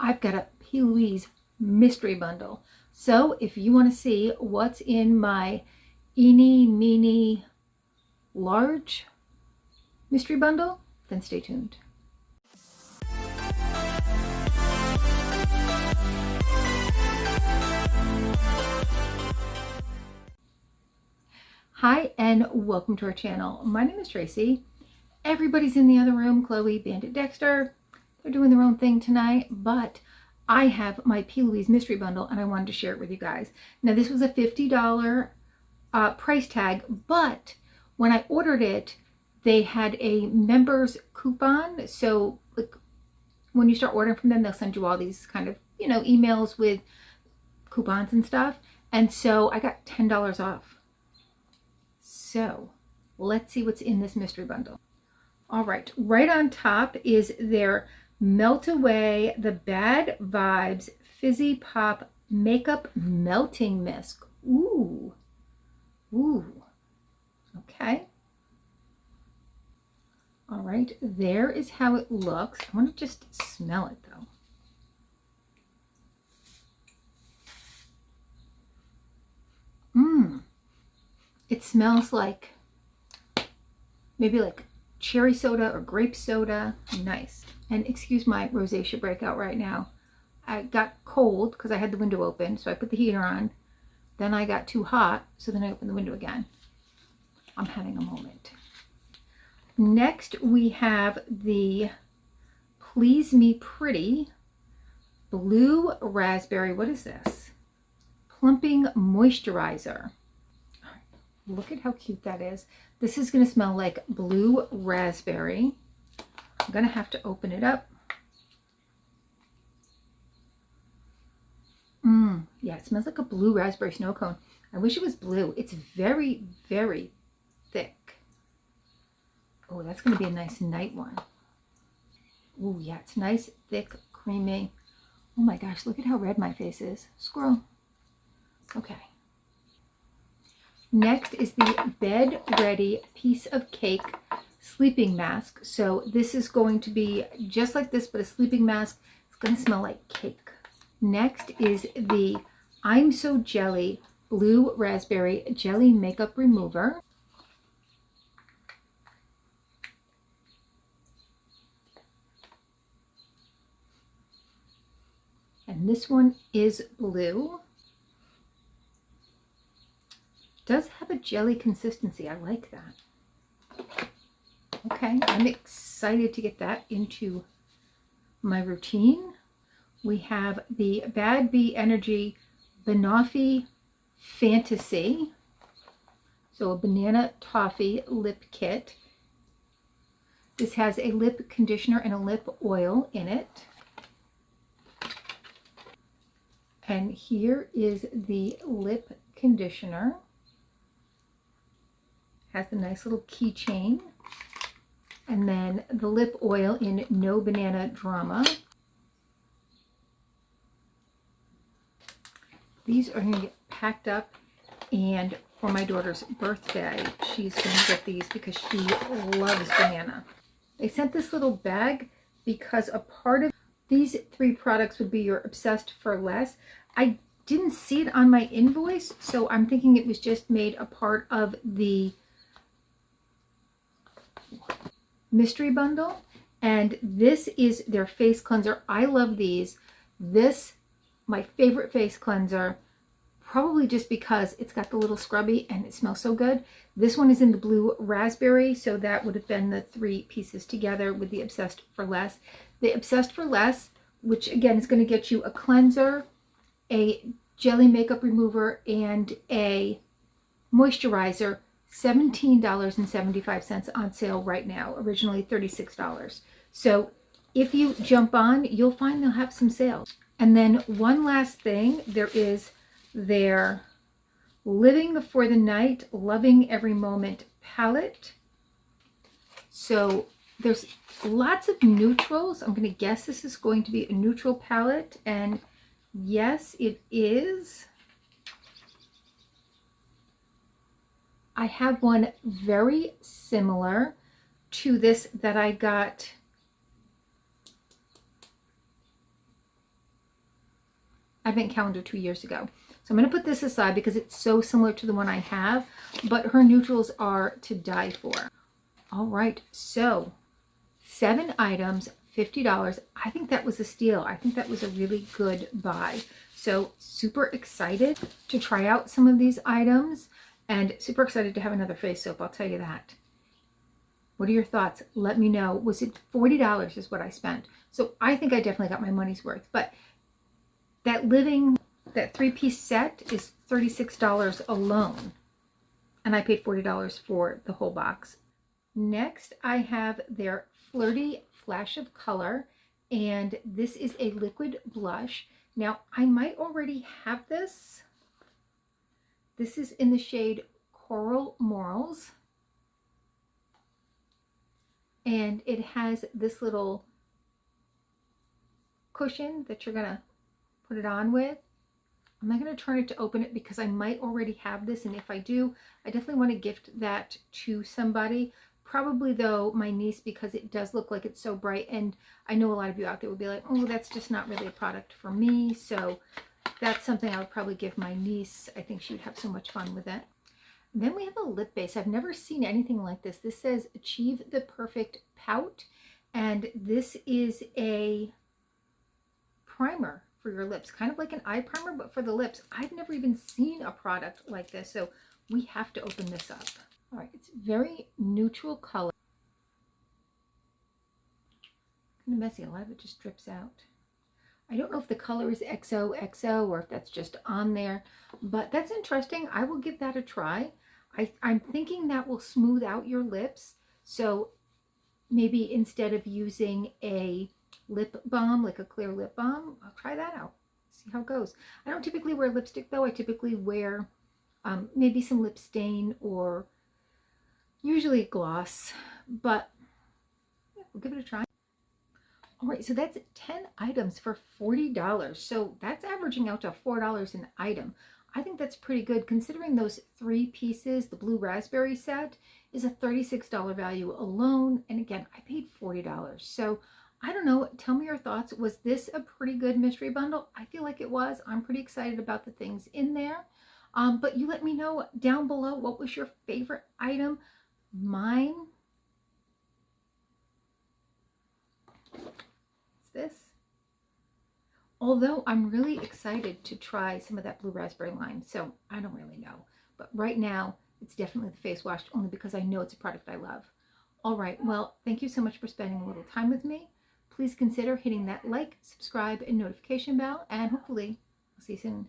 I've got a P.Louise mystery bundle. So if you want to see what's in my eeny, meeny, large mystery bundle, then stay tuned. Hi and welcome to our channel. My name is Tracy. Everybody's in the other room. Chloe, Bandit, Dexter, they're doing their own thing tonight, but I have my P.Louise mystery bundle and I wanted to share it with you guys. Now this was a $50 price tag, but when I ordered it, they had a members coupon. So like when you start ordering from them, they'll send you all these kind of, emails with coupons and stuff. And so I got $10 off. So let's see what's in this mystery bundle. All right, right on top is their Melt Away the Bad Vibes Fizzy Pop Makeup Melting Mist. Ooh, okay. All right, there is how it looks. I want to just smell it though. It smells like maybe like cherry soda or grape soda. Nice. And excuse my rosacea breakout right now. I got cold because I had the window open, so I put the heater on. Then I got too hot, so then I opened the window again. I'm having a moment. Next we have the Please Me Pretty Blue Raspberry. What is this? Plumping Moisturizer. Look at how cute that is. This is going to smell like blue raspberry. I'm going to have to open it up. Yeah, it smells like a blue raspberry snow cone. I wish it was blue. It's very, very thick. Oh, that's going to be a nice night one. Oh, yeah, it's nice, thick, creamy. Oh my gosh, look at how red my face is. Squirrel. Okay. Next is the Bed Ready Piece of Cake Sleeping Mask. So this is going to be just like this, but a sleeping mask. It's going to smell like cake. Next is the I'm So Jelly Blue Raspberry Jelly Makeup Remover. And this one is blue. Does have a jelly consistency. I like that. Okay, I'm excited to get that into my routine. We have the Bad Bee Energy Banoffee Fantasy. So a banana toffee lip kit. This has a lip conditioner and a lip oil in it. And here is the lip conditioner. Has the nice little keychain. And then the lip oil in No Banana Drama. These are going to get packed up, and for my daughter's birthday, she's going to get these because she loves banana. They sent this little bag because a part of these 3 products would be your Obsessed for Less. I didn't see it on my invoice, so I'm thinking it was just made a part of the mystery bundle. And this is their face cleanser. I love these. This, my favorite face cleanser, probably just because it's got the little scrubby and it smells so good. This one is in the blue raspberry, so that would have been the 3 pieces together with the Obsessed for Less. The Obsessed for Less, which again is going to get you a cleanser, a jelly makeup remover, and a moisturizer, $17.75 on sale right now, originally $36. So if you jump on, you'll find they'll have some sales. And then one last thing, there is their Living for the Night, Loving Every Moment palette. So there's lots of neutrals. I'm going to guess this is going to be a neutral palette, and yes, it is. I have one very similar to this that I got advent calendar 2 years ago. So I'm going to put this aside because it's so similar to the one I have, but her neutrals are to die for. All right, so 7 items, $50. I think that was a steal. I think that was a really good buy. So super excited to try out some of these items and super excited to have another face soap, I'll tell you that. What are your thoughts? Let me know. Was it $40 is what I spent? So I think I definitely got my money's worth, but that 3-piece set is $36 alone. And I paid $40 for the whole box. Next, I have their Flirty Flash of Color, and this is a liquid blush. Now, I might already have this. This is in the shade Coral Morals. And it has this little cushion that you're gonna put it on with. I'm not gonna turn it to open it because I might already have this, and if I do, I definitely want to gift that to somebody. Probably though my niece, because it does look like it's so bright, and I know a lot of you out there would be like, oh, that's just not really a product for me. So that's something I would probably give my niece. I think she would have so much fun with it. Then we have a lip base. I've never seen anything like this. This says Achieve the Perfect Pout, and this is a primer for your lips, kind of like an eye primer, but for the lips. I've never even seen a product like this, so we have to open this up. All right, it's very neutral color. Kind of messy. A lot of it just drips out. I don't know if the color is XOXO or if that's just on there, but that's interesting. I will give that a try. I'm thinking that will smooth out your lips. So maybe instead of using a lip balm, like a clear lip balm, I'll try that out. See how it goes. I don't typically wear lipstick though. I typically wear maybe some lip stain or usually gloss, but yeah, we'll give it a try. All right, so that's 10 items for $40. So that's averaging out to $4 an item. I think that's pretty good considering those 3 pieces. The blue raspberry set is a $36 value alone. And again, I paid $40. So I don't know. Tell me your thoughts. Was this a pretty good mystery bundle? I feel like it was. I'm pretty excited about the things in there. But you let me know down below, what was your favorite item? Mine is this. Although I'm really excited to try some of that blue raspberry line, so I don't really know. But right now, it's definitely the face wash, only because I know it's a product I love. All right, well, thank you so much for spending a little time with me. Please consider hitting that like, subscribe, and notification bell, and hopefully I'll see you soon.